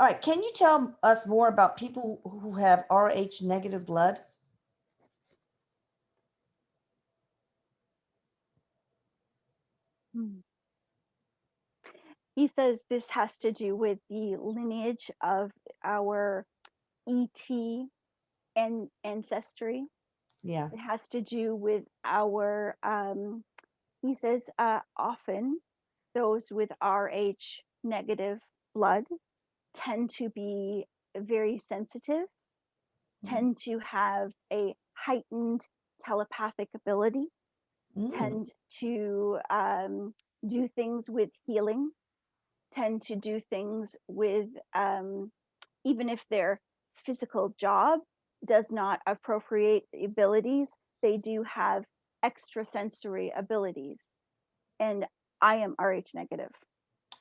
All right. Can you tell us more about people who have Rh negative blood? Hmm. He says this has to do with the lineage of our ET and ancestry. Yeah. It has to do with our, he says, often those with Rh negative blood tend to be very sensitive, tend to have a heightened telepathic ability, Mm. tend to do things with healing, tend to do things with, even if their physical job does not appropriate the abilities, they do have extrasensory abilities. And I am Rh negative.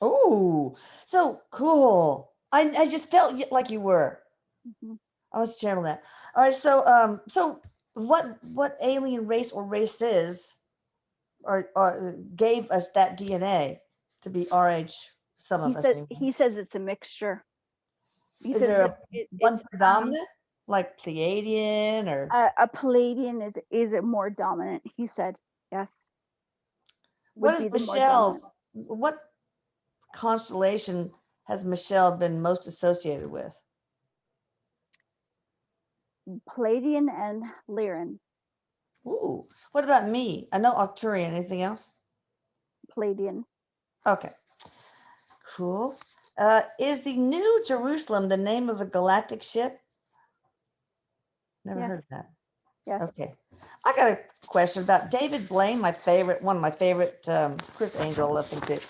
Oh, so cool. I just felt like you were. Mhm. I was channeling that. All right. So what alien race or races or gave us that DNA to be Rh? Some of us anyway. He says it's a mixture. He Is says there that a one it's predominant, like Pleiadian or a Palladian is it more dominant. He said yes, what would is be the more Michelle's? dominant. What constellation has Michelle been most associated with? Palladian and Lyran. Ooh, what about me? I know Arcturian. Anything else? Palladian. Okay, cool. Is the New Jerusalem the name of a galactic ship? Never heard Yes, of that. yes. Okay. I got a question about David Blane, my favorite, one of my favorite, Chris Angel, I love him too.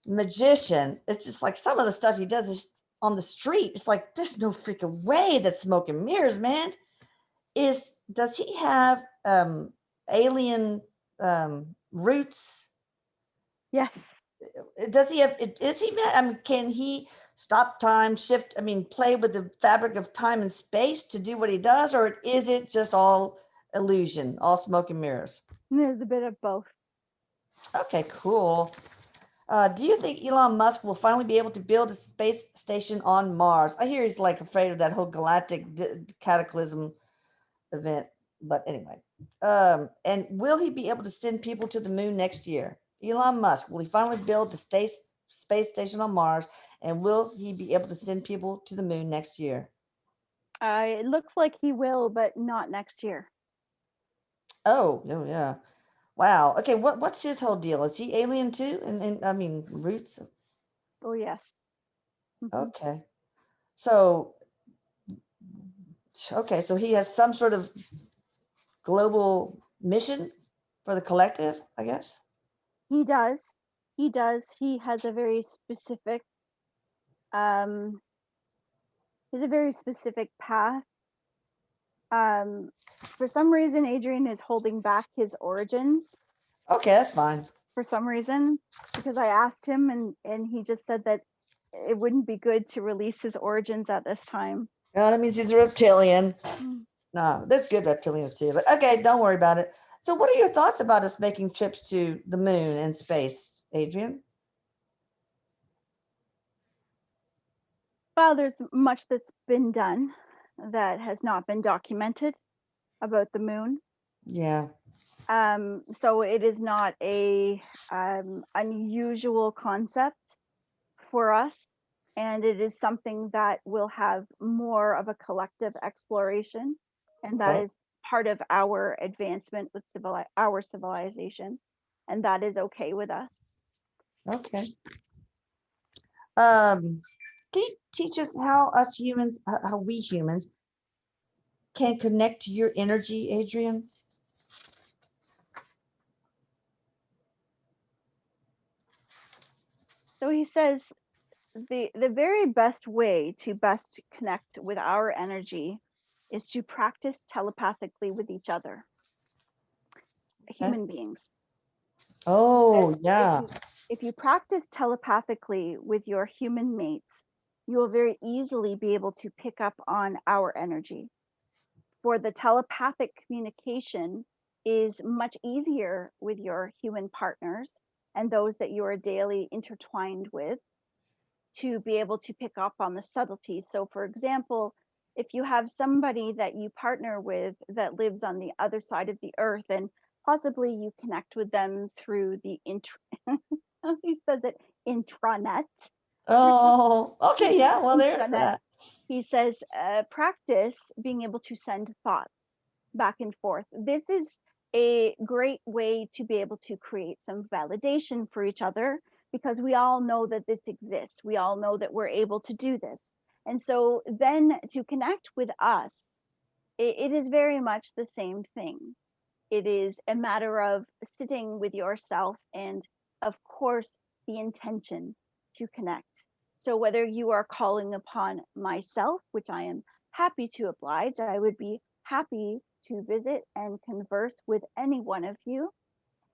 Magician. It's just like some of the stuff he does is on the street. It's like, there's no freaking way that's smoke and mirrors, man. Does he have alien roots? Yes. Does he have, is he, I mean, can he stop time, shift, I mean, play with the fabric of time and space to do what he does? Or is it just all illusion, all smoke and mirrors? There's a bit of both. Okay, cool. Do you think Elon Musk will finally be able to build a space station on Mars? I hear he's like afraid of that whole galactic cataclysm event, but anyway. And will he be able to send people to the moon next year? Elon Musk, will he finally build the space station on Mars? And will he be able to send people to the moon next year? It looks like he will, but not next year. Oh, oh yeah. Wow. Okay, what's his whole deal? Is he alien too? And I mean roots? Oh, yes. Hmm. Okay. So okay, so he has some sort of global mission for the collective, I guess. He does. He does. He has a very specific, um, has a very specific path. Um, for some reason, Adrian is holding back his origins. Okay, that's fine. For some reason, because I asked him, and he just said that it wouldn't be good to release his origins at this time. No, that means he's a reptilian. Mm. No, there's good reptilians too, but okay, don't worry about it. So, what are your thoughts about us making trips to the moon and space, Adrian? Well, there's much that's been done that has not been documented about the moon. Yeah. So it is not a unusual concept for us, and it is something that will have more of a collective exploration, and that Okay. is part of our advancement with our civilization, and that is okay with us. Okay. Um, can you teach us how us humans, how we humans can connect to your energy, Adrian? So he says the very best way to best connect with our energy is to practice telepathically with each other, Okay. human beings. He says Oh, yeah. if you practice telepathically with your human mates, you will very easily be able to pick up on our energy. For the telepathic communication is much easier with your human partners and those that you are daily intertwined with to be able to pick up on the subtleties. So, for example, if you have somebody that you partner with that lives on the other side of the earth, and possibly you connect with them through the he says it, intranet. Oh, okay, yeah. Well, there's Intranet. that. He says, practice being able to send thoughts back and forth. This is a great way to be able to create some validation for each other, because we all know that this exists. We all know that we're able to do this. And so then to connect with us, it is very much the same thing. It is a matter of sitting with yourself and, of course, the intention to connect. So, whether you are calling upon myself, which I am happy to oblige, I would be happy to visit and converse with any one of you.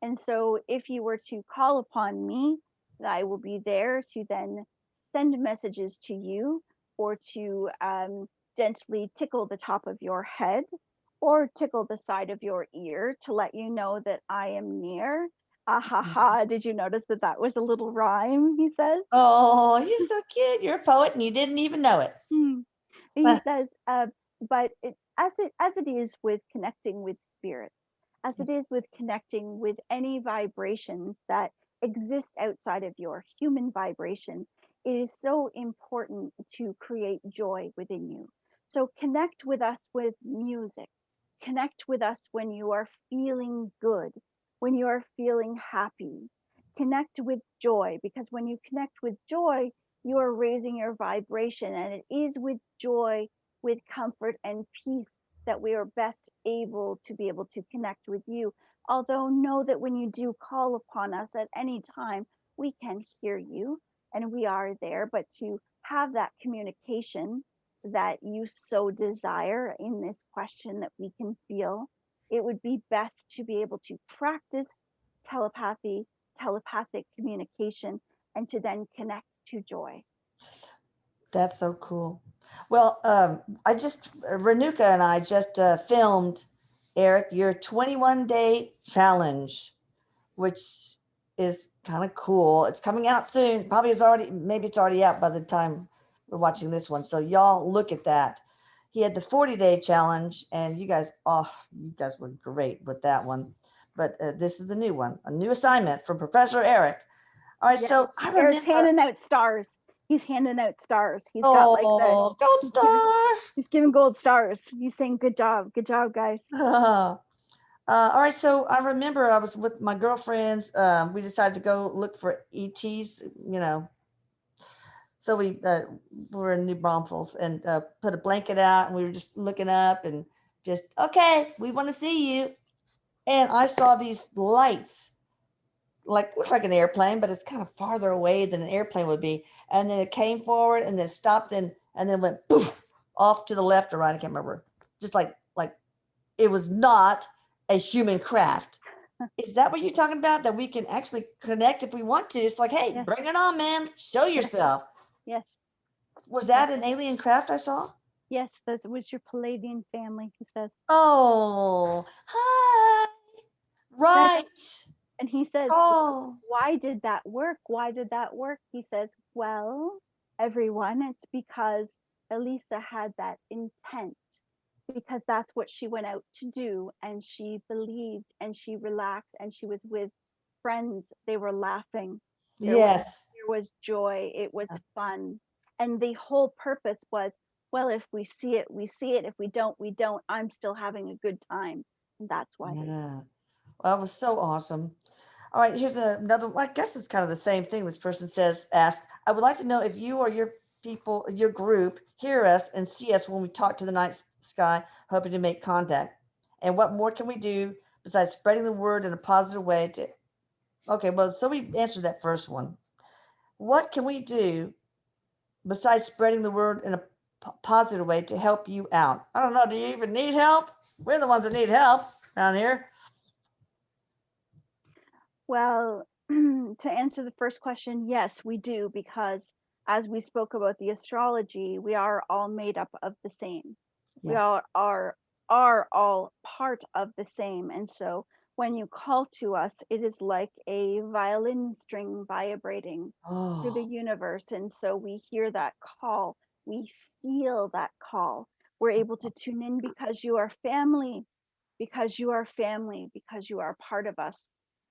And so, if you were to call upon me, I will be there to then send messages to you, or to gently tickle the top of your head or tickle the side of your ear to let you know that I am near. Ah ha ha. Did you notice that that was a little rhyme? He says. Oh, you're so cute. You're a poet and you didn't even know it. Hmm. He says, but as it is with connecting with spirits, as it is with connecting with any vibrations that exist outside of your human vibration, it is so important to create joy within you. So connect with us with music. Connect with us when you are feeling good, when you are feeling happy. Connect with joy, because when you connect with joy, you are raising your vibration, and it is with joy, with comfort and peace, that we are best able to connect with you. Although know that when you do call upon us at any time, we can hear you and we are there. But to have that communication that you so desire in this question that we can feel, it would be best to be able to practice telepathy, telepathic communication, and to then connect to joy. That's so cool. Well, Renuka and I just filmed, Eric, your 21-day challenge, which is kind of cool. It's coming out soon. Probably maybe it's already out by the time we're watching this one. So y'all look at that. He had the 40-day challenge, and you guys were great with that one. But this is the new one, a new assignment from Professor Eric. All right, Yeah. so I Eric's remember. handing out stars. He's handing out stars. He's got like Oh, gold he's giving star. he's giving gold stars. He's saying good job, guys. All right, so I remember I was with my girlfriends. We decided to go look for ETs, So we were in New Braunfels and put a blanket out, and we were just looking up and just, okay, we want to see you. And I saw these lights, like looked like an airplane, but it's kind of farther away than an airplane would be. And then it came forward and then stopped and then went poof off to the left or right. I can't remember. Just like it was not a human craft. Is that what you're talking about? That we can actually connect if we want to? It's like, hey, Yes, bring it on, man. Show yes, yourself. yes, Was yes, that an alien craft I saw? yes. That was your Palladian family, he says. Oh, hi. Then Right. and he says, Oh, why did that work? Why did that work? He says, well, everyone, it's because Elisa had that intent, because that's what she went out to do, and she believed and she relaxed and she was with friends. They were laughing. yes. There was joy. It was fun. And the whole purpose was, well, if we see it, we see it. If we don't, we don't. I'm still having a good time. And that's why they Yeah. Well, that was so awesome. All right, here's another. I guess it's kind of the same thing. This person asked, I would like to know if you or your group hear us and see us when we talk to the night sky, hoping to make contact. And what more can we do besides spreading the word in a positive way to, okay, well, so we answered that first one. What can we do besides spreading the word in a positive way to help you out? I don't know. Do you even need help? We're the ones that need help around here. Well, to answer the first question, yes, we do, because as we spoke about the astrology, we are all made up of the same. We Yeah. all are all part of the same. And so When you call to us, it is like a violin string vibrating through the Oh, universe. And so we hear that call, we feel that call. We're able to tune in because you are family, because you are family, because you are part of us.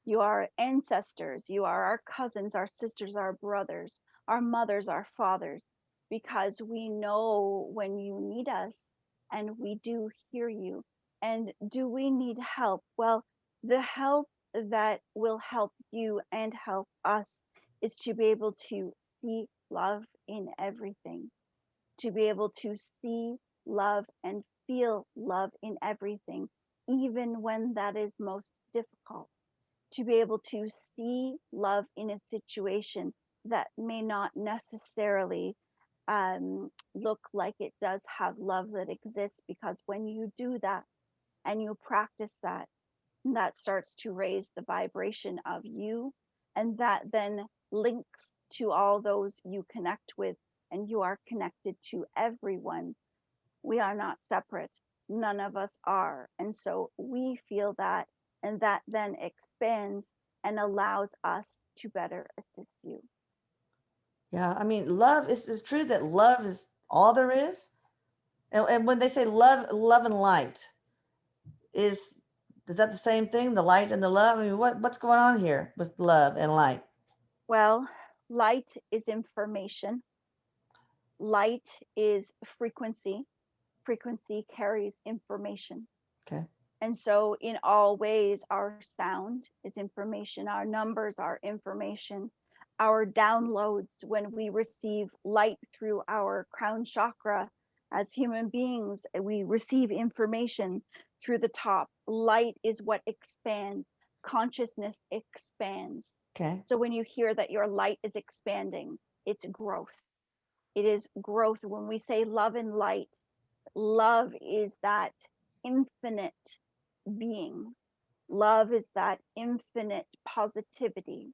You are ancestors, you are our cousins, our sisters, our brothers, our mothers, our fathers, because we know when you need us and we do hear you. And do we need help? Well, the help that will help you and help us is to be able to see love in everything, to be able to see love and feel love in everything, even when that is most difficult, to be able to see love in a situation that may not necessarily look like it does have love that exists, because when you do that and you practice that, that starts to raise the vibration of you, and that then links to all those you connect with, and you are connected to everyone. We are not separate, none of us are, and so we feel that, and that then expands and allows us to better assist you. yeah. I mean, love is true that love is all there is. And when they say love, love and light, is is that the same thing? The light and the love? I mean, what's going on here with love and light? Well, light is information, light is frequency, frequency carries information. Okay. And so, in all ways, our sound is information, our numbers are information, our downloads when we receive light through our crown chakra. As human beings, we receive information through the top. Light is what expands, consciousness expands. Okay. So, when you hear that your light is expanding, it's growth. It is growth. When we say love and light, love is that infinite being. Love is that infinite positivity.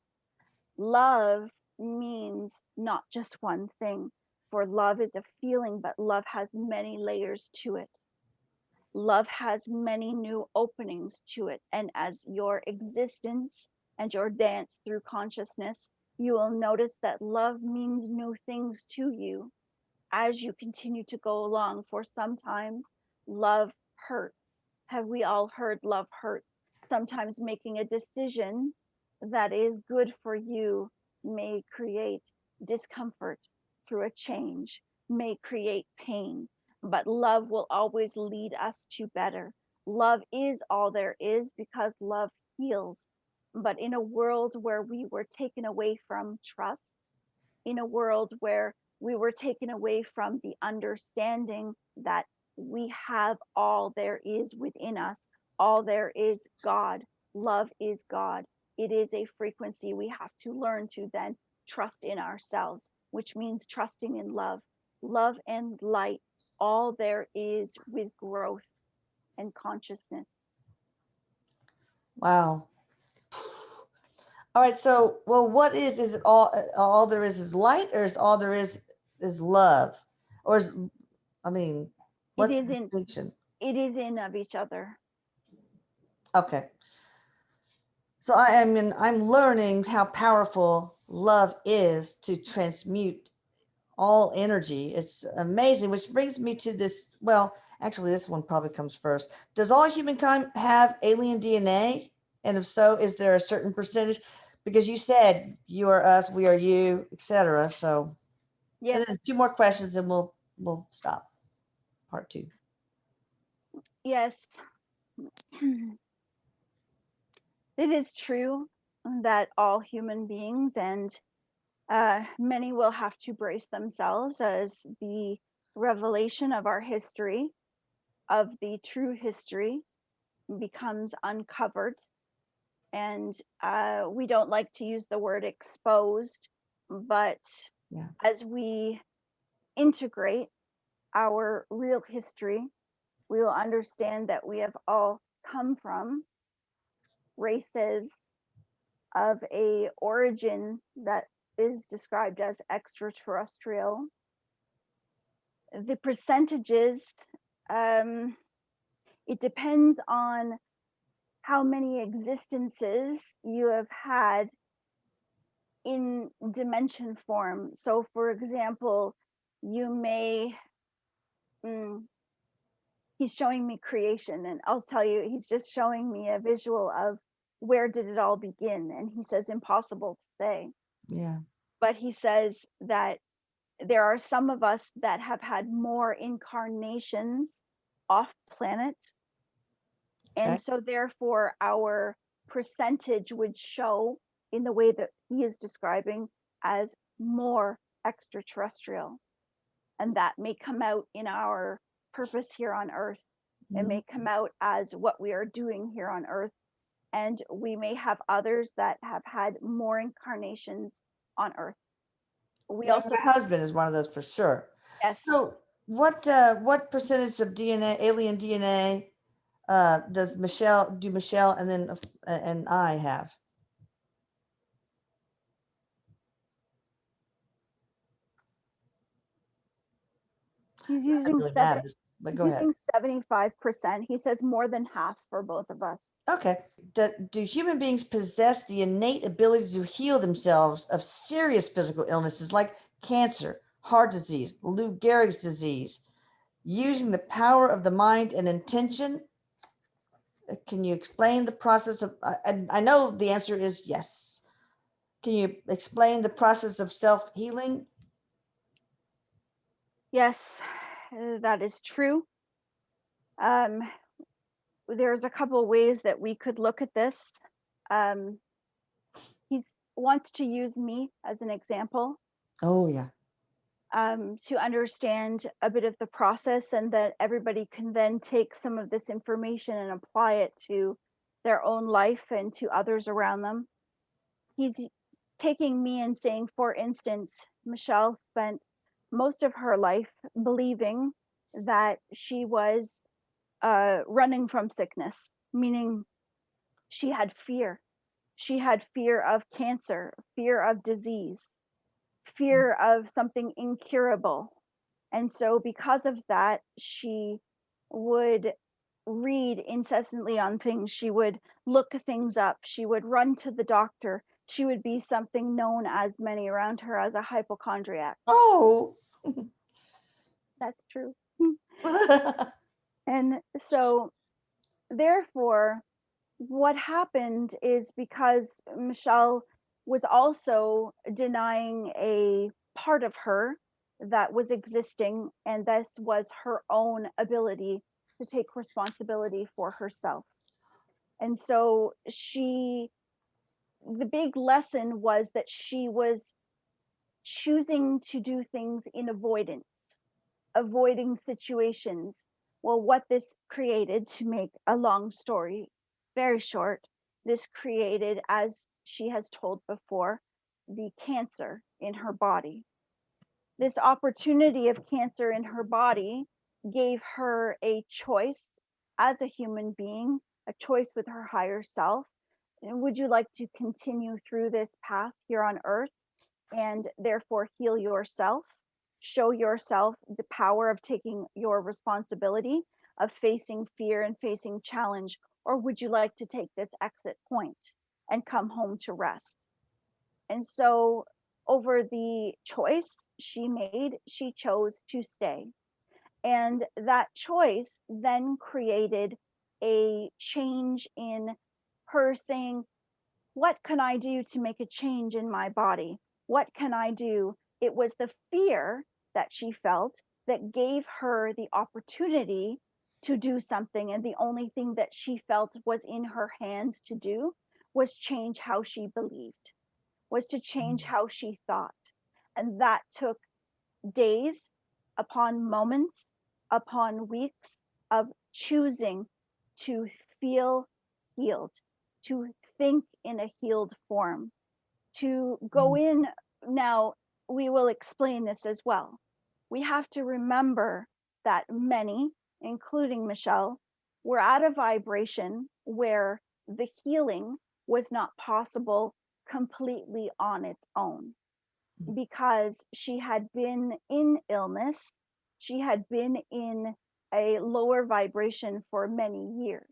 Love means not just one thing, for love is a feeling, but love has many layers to it. Love has many new openings to it. And as your existence and your dance through consciousness, you will notice that love means new things to you as you continue to go along. For sometimes love hurts. Have we all heard love hurts? Sometimes making a decision that is good for you may create discomfort through a change, may create pain, but love will always lead us to better. Love is all there is because love heals. But in a world where we were taken away from trust, in a world where we were taken away from the understanding that we have all there is within us, all there is God. Love is God. It is a frequency we have to learn to then trust in ourselves, which means trusting in love. Love and light, all there is with growth and consciousness. Wow. All right. So, well, what is it all there is light, or is all there is love, or is I mean, It what's is the in distinction? it is in of each other. Okay. So I'm learning how powerful love is to transmute all energy. It's amazing, which brings me to this. Well, actually, this one probably comes first. Does all humankind have alien DNA? And if so, is there a certain percentage? Because you said you are us, we are you, etc. So, and Yes, then two more questions, and we'll stop. Part two. yes. It is true that all human beings, and many will have to brace themselves as the revelation of our history, of the true history, becomes uncovered. And we don't like to use the word exposed, but Yeah. as we integrate our real history, we will understand that we have all come from races of a origin that is described as extraterrestrial. The percentages, it depends on how many existences you have had in dimension form. So, for example, you may, mm, he's showing me creation, and I'll tell you, he's just showing me a visual of where did it all begin. And he says, impossible to say. Yeah. But he says that there are some of us that have had more incarnations off planet. Okay. And so, therefore, our percentage would show in the way that he is describing as more extraterrestrial. And that may come out in our purpose here on Earth. It Mhm. may come out as what we are doing here on Earth. And we may have others that have had more incarnations on Earth. We Yeah, also, my husband is one of those for sure. yes, So, what percentage of DNA, alien DNA, does Michelle, and then and I have? he's Not that it using really seven. matters, but He's go ahead. using 75%. He says more than half for both of us. Okay. Do human beings possess the innate ability to heal themselves of serious physical illnesses like cancer, heart disease, Lou Gehrig's disease, using the power of the mind and intention? Can you explain the process of? And I know the answer is yes. Can you explain the process of self healing? Yes, that is true. Um, there's a couple ways that we could look at this. Um, he wants to use me as an example, Oh yeah. to understand a bit of the process, and that everybody can then take some of this information and apply it to their own life and to others around them. He's taking me and saying, for instance, Michelle spent most of her life believing that she was running from sickness, meaning she had fear. She had fear of cancer, fear of disease, fear of something incurable. And so, because of that, she would read incessantly on things. She would look things up. She would run to the doctor. She would be something known, as many around her, as a hypochondriac. Oh. That's true. And so, therefore, what happened is, because Michelle was also denying a part of her that was existing, and this was her own ability to take responsibility for herself. And so, the big lesson was that she was choosing to do things in avoidance, avoiding situations. Well, what this created, to make a long story very short, this created, as she has told before, the cancer in her body. This opportunity of cancer in her body gave her a choice as a human being, a choice with her higher self. And would you like to continue through this path here on earth and therefore heal yourself, show yourself the power of taking your responsibility, of facing fear and facing challenge? Or would you like to take this exit point and come home to rest? And so, over the choice she made, she chose to stay. And that choice then created a change in her saying, what can I do to make a change in my body? What can I do? It was the fear that she felt that gave her the opportunity to do something. And the only thing that she felt was in her hands to do was change how she believed, was to change how she thought. And that took days upon moments upon weeks of choosing to feel healed, to think in a healed form, to go in. Now, we will explain this as well. We have to remember that many, including Michelle, were at a vibration where the healing was not possible completely on its own, because she had been in illness, she had been in a lower vibration for many years.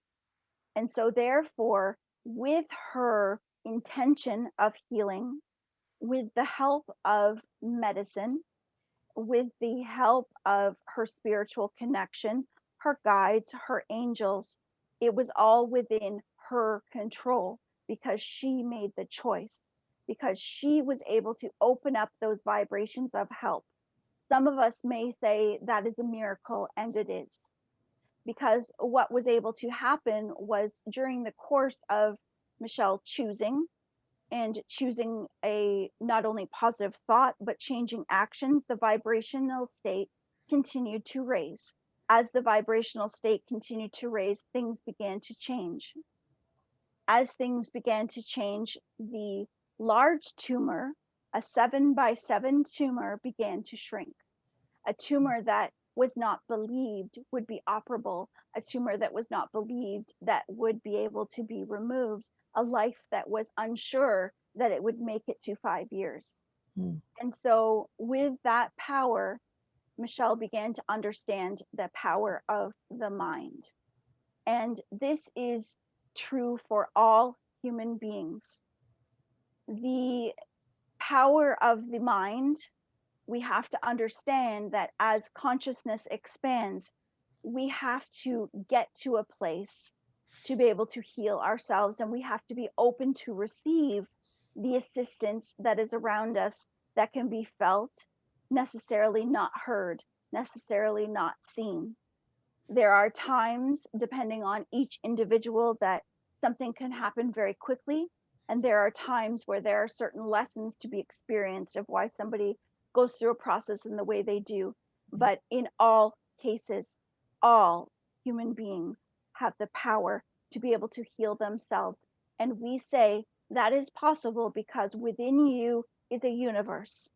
And so therefore, with her intention of healing, with the help of medicine, with the help of her spiritual connection, her guides, her angels, it was all within her control because she made the choice, because she was able to open up those vibrations of help. Some of us may say that is a miracle, and it is, because what was able to happen was during the course of Michelle choosing and choosing a not only positive thought, but changing actions, the vibrational state continued to raise. As the vibrational state continued to raise, things began to change. As things began to change, the large tumor, a 7 by 7 tumor, began to shrink. A tumor that was not believed would be operable, a tumor that was not believed that would be able to be removed, a life that was unsure that it would make it to 5 years. Mm. And so, with that power, Michelle began to understand the power of the mind. And this is true for all human beings. The power of the mind, we have to understand that as consciousness expands, we have to get to a place to be able to heal ourselves, and we have to be open to receive the assistance that is around us, that can be felt, necessarily not heard, necessarily not seen. There are times, depending on each individual, that something can happen very quickly. And there are times where there are certain lessons to be experienced of why somebody goes through a process in the way they do. But in all cases, all human beings have the power to be able to heal themselves. And we say that is possible because within you is a universe.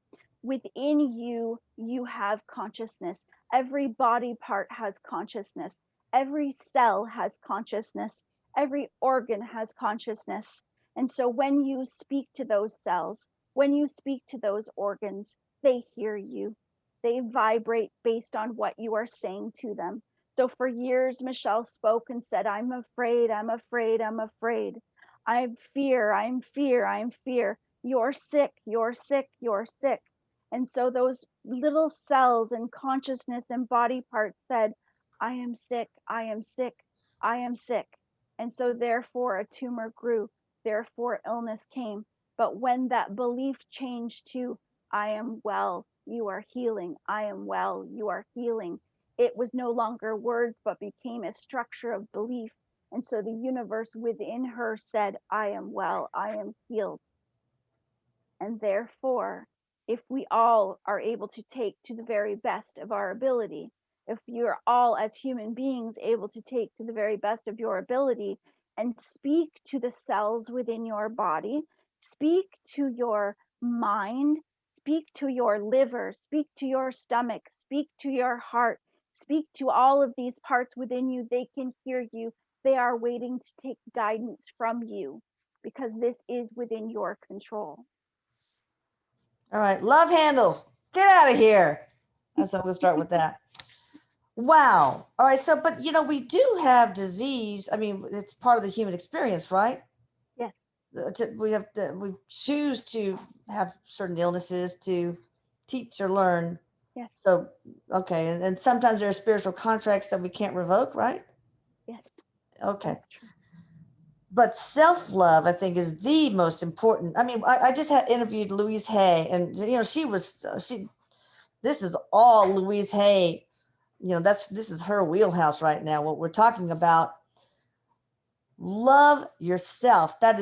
Within you, you have consciousness. Every body part has consciousness. Every cell has consciousness. Every organ has consciousness. And so when you speak to those cells, when you speak to those organs, they hear you. They vibrate based on what you are saying to them. So for years, Michelle spoke and said, I'm afraid, I'm afraid, I'm afraid. I'm fear, I'm fear, I'm fear. You're sick, you're sick, you're sick. And so those little cells and consciousness and body parts said, I am sick, I am sick, I am sick. And so therefore a tumor grew, therefore illness came. But when that belief changed to, I am well, you are healing, I am well, you are healing, it was no longer words, but became a structure of belief. And so the universe within her said, I am well, I am healed. And therefore, if we all are able to take to the very best of our ability, if you're all as human beings able to take to the very best of your ability and speak to the cells within your body, speak to your mind, speak to your liver, speak to your stomach, speak to your heart, speak to all of these parts within you, they can hear you. They are waiting to take guidance from you because this is within your control. All right. Love handles. Get out of here. So I'm going to start with that. Wow. All right. So, but we do have disease. I mean, it's part of the human experience, right? Yes. We choose to have certain illnesses to teach or learn. Yes. So, okay. And sometimes there are spiritual contracts that we can't revoke, right? Yes. Okay. That's true. But self-love, I think, is the most important. I mean, I just had interviewed Louise Hay, and she this is all Louise Hay. This is her wheelhouse right now. What we're talking about, love yourself. I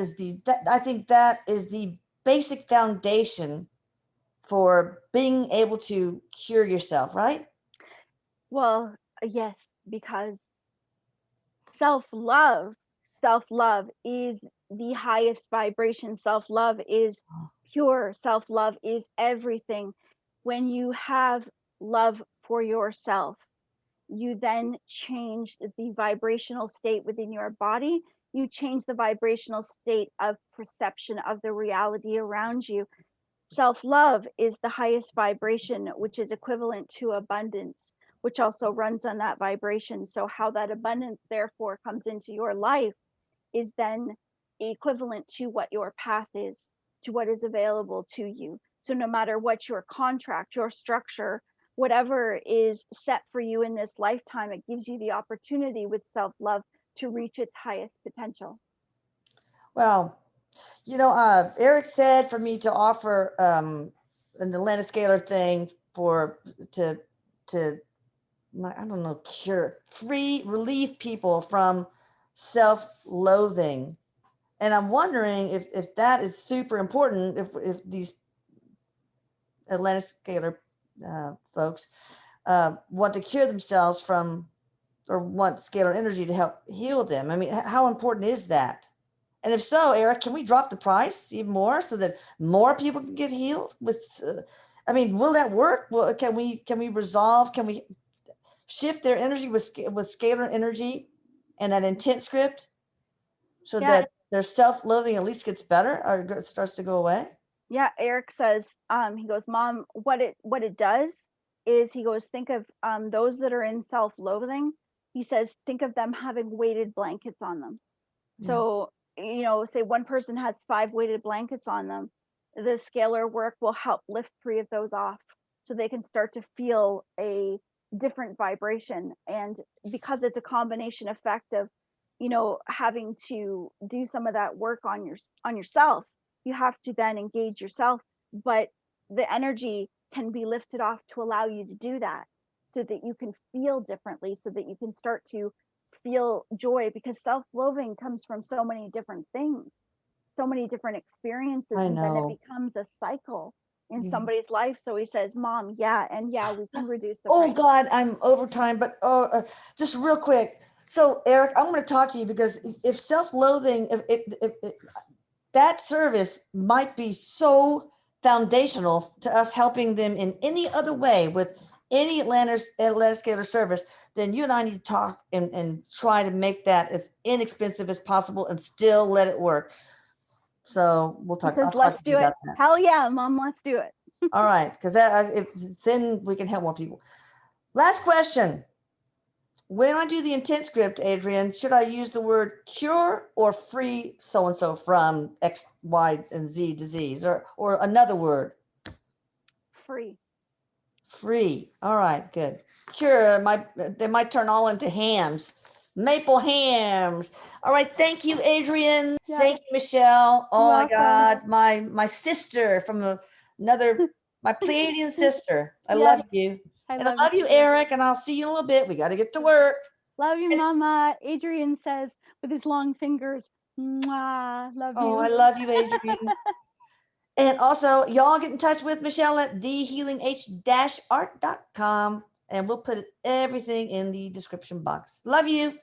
think that is the basic foundation for being able to cure yourself, right? Well, yes, because self-love, self-love is the highest vibration. Self-love is pure. Self-love is everything. When you have love for yourself, you then change the vibrational state within your body. You change the vibrational state of perception of the reality around you. Self-love is the highest vibration, which is equivalent to abundance, which also runs on that vibration. So how that abundance therefore comes into your life is then equivalent to what your path is, to what is available to you. So no matter what your contract, your structure, whatever is set for you in this lifetime, it gives you the opportunity with self-love to reach its highest potential. Well, Erik said for me to offer an Atlanta scalar thing to to I don't know, free relieve people from self-loathing. And I'm wondering if that is super important, if these Atlanta scalar folks want to cure themselves from, or want scalar energy to help heal them. I mean, how important is that? And if so, Erik, can we drop the price even more so that more people can get healed with? I mean, will that work? Well, can we resolve? Can we shift their energy with scalar energy and that intent script so Yeah, that their self-loathing at least gets better or starts to go away? yeah, Erik says, he goes, Mom, what it does is, he goes, think of those that are in self-loathing. He says, think of them having weighted blankets on them. Yeah, So, say one person has 5 weighted blankets on them, the scalar work will help lift 3 of those off so they can start to feel a different vibration. And because it's a combination effect of, having to do some of that work on yourself, you have to then engage yourself, but the energy can be lifted off to allow you to do that so that you can feel differently, so that you can start to feel joy, because self-loathing comes from so many different things, so many different experiences, I and then it know. becomes a cycle in Yeah. somebody's life. So he says, Mom, yeah, and yeah, we can reduce the Oh price. God, I'm over time, but just real quick. So Erik, I'm going to talk to you because if self-loathing, if that service might be so foundational to us helping them in any other way with any Atlanta scalar service, then you and I need to talk and try to make that as inexpensive as possible and still let it work. So He I'll says, talk to let's you do it. about that. Hell yeah, Mom, let's do it. All right, because then we can help more people. Last question. When I do the intent script, Adrian, should I use the word cure or free so and so from X, Y, and Z disease, or another word? Free. Free. All right, good. Cure they might turn all into hams, maple hams. All right, thank you, Adrian. Yeah, Thank you, Michelle. you're Oh my welcome. God, my sister from another, my Pleiadian sister. I Yes, love you, I and I love you love you, too. Erik. And I'll see you in a little bit. We got to get to work. Love you, Mama. Adrian says with his long fingers, Mwah, love Oh, I you. love you, Adrian. And also, y'all get in touch with Michelle at thehealingh-art.com, and we'll put everything in the description box. Love you.